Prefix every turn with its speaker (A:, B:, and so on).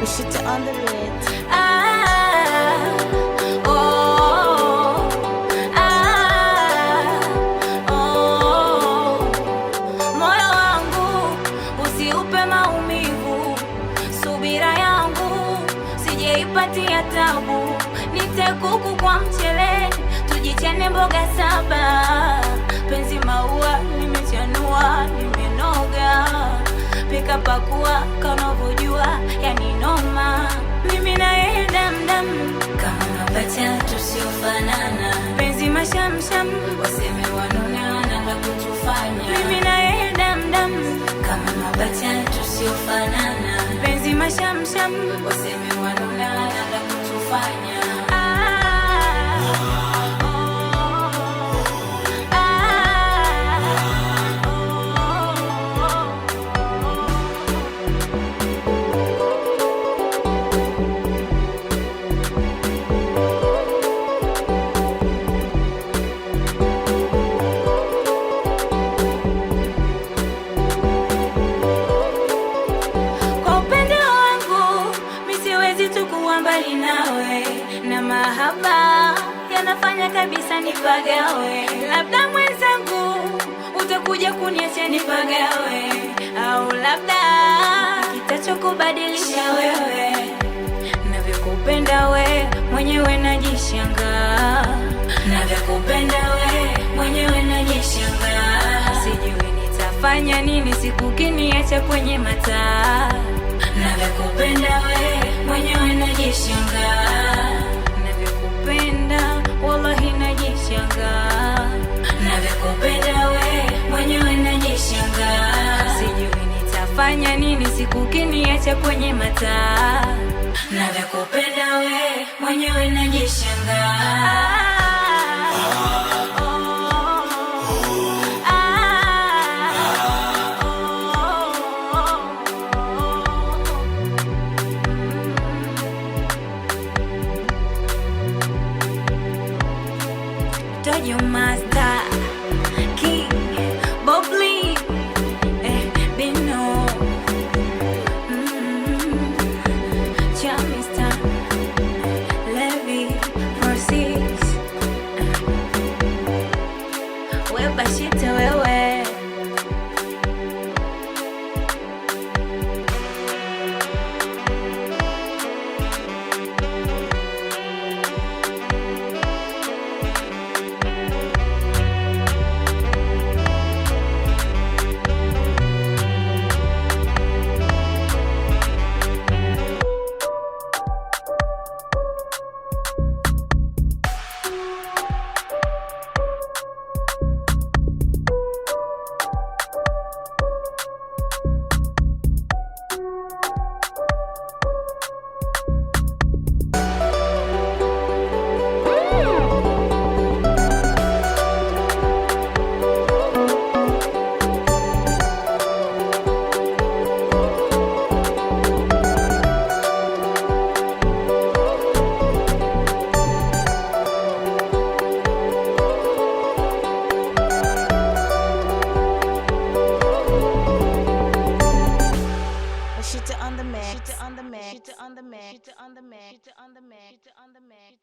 A: Shit on the beat.
B: Moyo wangu usiupe maumivu, subira yangu sijeipatia tabu. Nite kuku kwa mchele, tujichane mboga saba. Penzi maua limechanua, limenoga. Pika pakua kanavyojua, yani noma. Mimi na yeye damdam, kama mapacha tusiofanana. Penzi mashamsham, waseme wanone wanataka kutufanya. Mimi na yeye damdam, kama mapacha tusiofanana. Penzi mashamsham, waseme wanone wanataka kutufanya. Mbali nawe na mahaba yanafanya kabisa nipagawe. Labda mwenzangu utakuja kuniacha nipagawe, au labda kitachokubadilisha wewe. Navyokupenda we mwenyewe najishangaa, navyokupenda we mwenyewe najishangaa. Sijui nitafanya nini siku kiniacha kwenye mataa. Navyokupenda we mwenyewe najishangaa, navyokupenda wallahi najishangaa. Navyokupenda we mwenyewe najishangaa. Sijui nitafanya nini siku kiniacha kwenye mataa. Navyokupenda we mwenyewe najishangaa. Your master, King, Bubbly, Bino, Chamista, Levy, Forces, Webashita wewe.
A: Shit on the mix. Shit on the mix. Shit on the mix. Shit on the mix. Shit on the mix. Shit on the mix.